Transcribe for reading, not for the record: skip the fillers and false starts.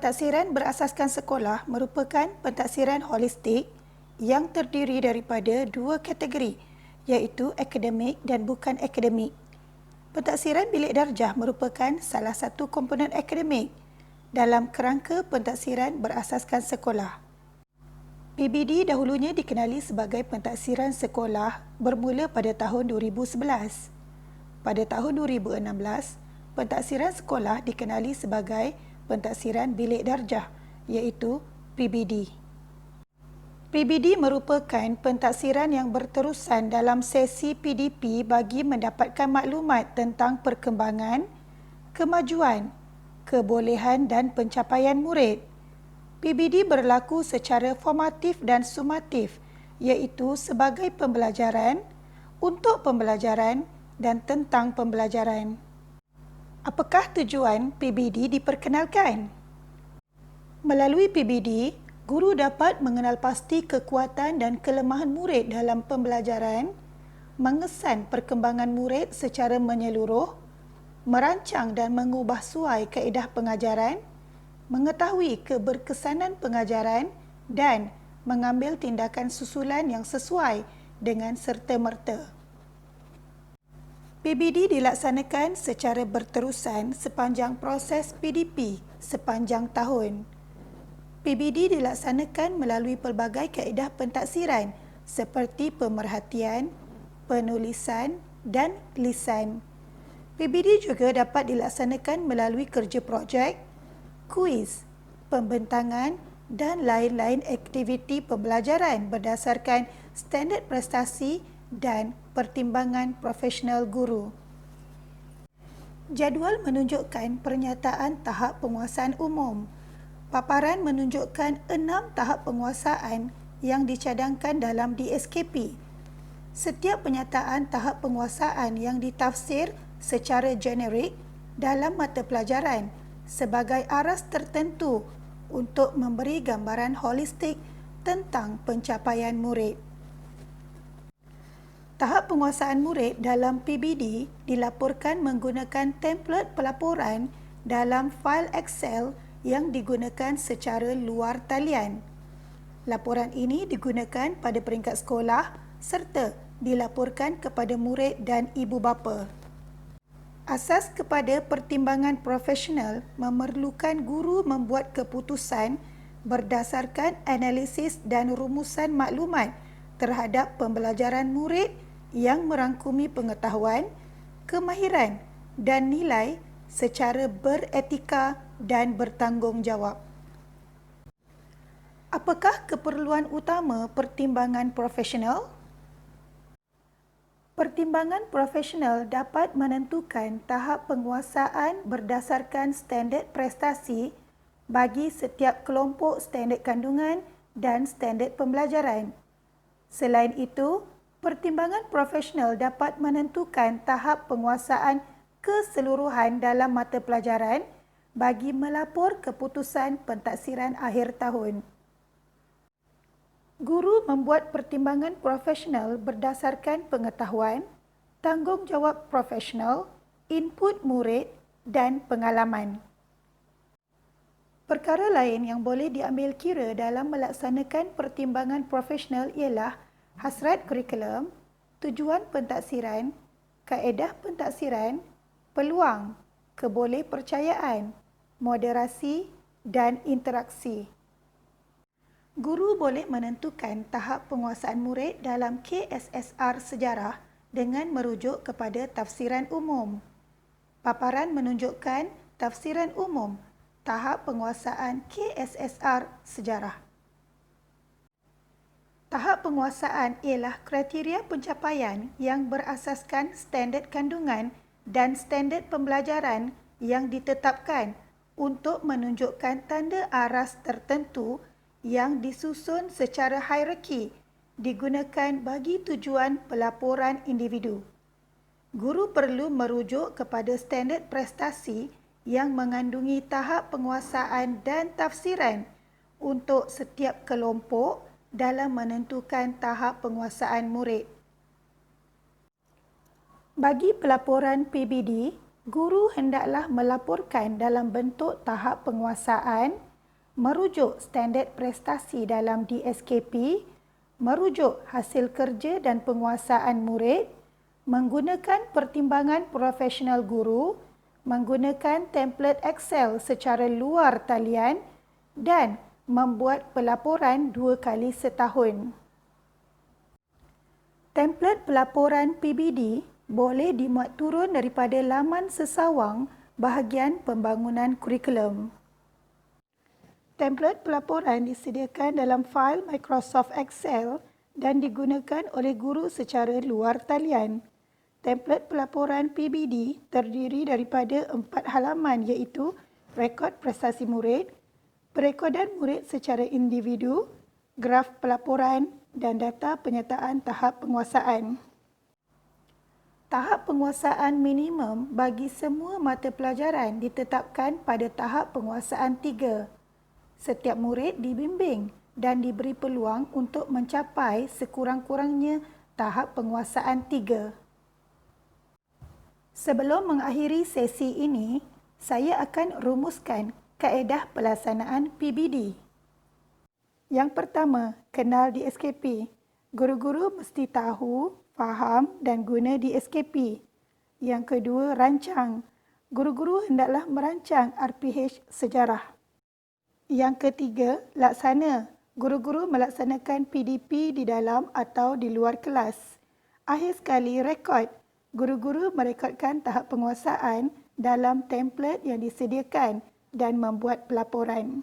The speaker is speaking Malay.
Pentaksiran berasaskan sekolah merupakan pentaksiran holistik yang terdiri daripada dua kategori, iaitu akademik dan bukan akademik. Pentaksiran bilik darjah merupakan salah satu komponen akademik dalam kerangka pentaksiran berasaskan sekolah. PBD dahulunya dikenali sebagai pentaksiran sekolah bermula pada tahun 2011. Pada tahun 2016, pentaksiran sekolah dikenali sebagai pentaksiran bilik darjah, iaitu PBD. PBD merupakan pentaksiran yang berterusan dalam sesi PDP bagi mendapatkan maklumat tentang perkembangan, kemajuan, kebolehan dan pencapaian murid. PBD berlaku secara formatif dan sumatif, iaitu sebagai pembelajaran, untuk pembelajaran dan tentang pembelajaran. Apakah tujuan PBD diperkenalkan? Melalui PBD, guru dapat mengenal pasti kekuatan dan kelemahan murid dalam pembelajaran, mengesan perkembangan murid secara menyeluruh, merancang dan mengubah suai kaedah pengajaran, mengetahui keberkesanan pengajaran dan mengambil tindakan susulan yang sesuai dengan serta-merta. PBD dilaksanakan secara berterusan sepanjang proses PDP sepanjang tahun. PBD dilaksanakan melalui pelbagai kaedah pentaksiran seperti pemerhatian, penulisan dan lisan. PBD juga dapat dilaksanakan melalui kerja projek, kuis, pembentangan dan lain-lain aktiviti pembelajaran berdasarkan standard prestasi dan pertimbangan profesional guru. Jadual menunjukkan pernyataan tahap penguasaan umum. Paparan menunjukkan 6 tahap penguasaan yang dicadangkan dalam DSKP. Setiap pernyataan tahap penguasaan yang ditafsir secara generik dalam mata pelajaran sebagai aras tertentu untuk memberi gambaran holistik tentang pencapaian murid. Tahap penguasaan murid dalam PBD dilaporkan menggunakan template pelaporan dalam fail Excel yang digunakan secara luar talian. Laporan ini digunakan pada peringkat sekolah serta dilaporkan kepada murid dan ibu bapa. Asas kepada pertimbangan profesional memerlukan guru membuat keputusan berdasarkan analisis dan rumusan maklumat terhadap pembelajaran murid yang merangkumi pengetahuan, kemahiran dan nilai secara beretika dan bertanggungjawab. Apakah keperluan utama pertimbangan profesional? Pertimbangan profesional dapat menentukan tahap penguasaan berdasarkan standard prestasi bagi setiap kelompok standard kandungan dan standard pembelajaran. Selain itu, pertimbangan profesional dapat menentukan tahap penguasaan keseluruhan dalam mata pelajaran bagi melapor keputusan pentaksiran akhir tahun. Guru membuat pertimbangan profesional berdasarkan pengetahuan, tanggungjawab profesional, input murid dan pengalaman. Perkara lain yang boleh diambil kira dalam melaksanakan pertimbangan profesional ialah hasrat kurikulum, tujuan pentaksiran, kaedah pentaksiran, peluang, kebolehpercayaan, moderasi dan interaksi. Guru boleh menentukan tahap penguasaan murid dalam KSSR sejarah dengan merujuk kepada tafsiran umum. Paparan menunjukkan tafsiran umum tahap penguasaan KSSR sejarah. Tahap penguasaan ialah kriteria pencapaian yang berasaskan standard kandungan dan standard pembelajaran yang ditetapkan untuk menunjukkan tanda aras tertentu yang disusun secara hierarki digunakan bagi tujuan pelaporan individu. Guru perlu merujuk kepada standard prestasi yang mengandungi tahap penguasaan dan tafsiran untuk setiap kelompok dalam menentukan tahap penguasaan murid. Bagi pelaporan PBD, guru hendaklah melaporkan dalam bentuk tahap penguasaan, merujuk standard prestasi dalam DSKP, merujuk hasil kerja dan penguasaan murid, menggunakan pertimbangan profesional guru, menggunakan template Excel secara luar talian dan membuat pelaporan 2 kali setahun. Template pelaporan PBD boleh dimuat turun daripada laman sesawang bahagian pembangunan kurikulum. Template pelaporan disediakan dalam fail Microsoft Excel dan digunakan oleh guru secara luar talian. Template pelaporan PBD terdiri daripada 4 halaman iaitu rekod prestasi murid, perekodan murid secara individu, graf pelaporan dan data penyertaan tahap penguasaan. Tahap penguasaan minimum bagi semua mata pelajaran ditetapkan pada tahap penguasaan 3. Setiap murid dibimbing dan diberi peluang untuk mencapai sekurang-kurangnya tahap penguasaan 3. Sebelum mengakhiri sesi ini, saya akan rumuskan kaedah pelaksanaan PBD. Yang pertama, kenal DSKP. Guru-guru mesti tahu, faham dan guna DSKP. Yang kedua, rancang. Guru-guru hendaklah merancang RPH sejarah. Yang ketiga, laksana. Guru-guru melaksanakan PDP di dalam atau di luar kelas. Akhir sekali, rekod. Guru-guru merekodkan tahap penguasaan dalam template yang disediakan dan membuat pelaporan.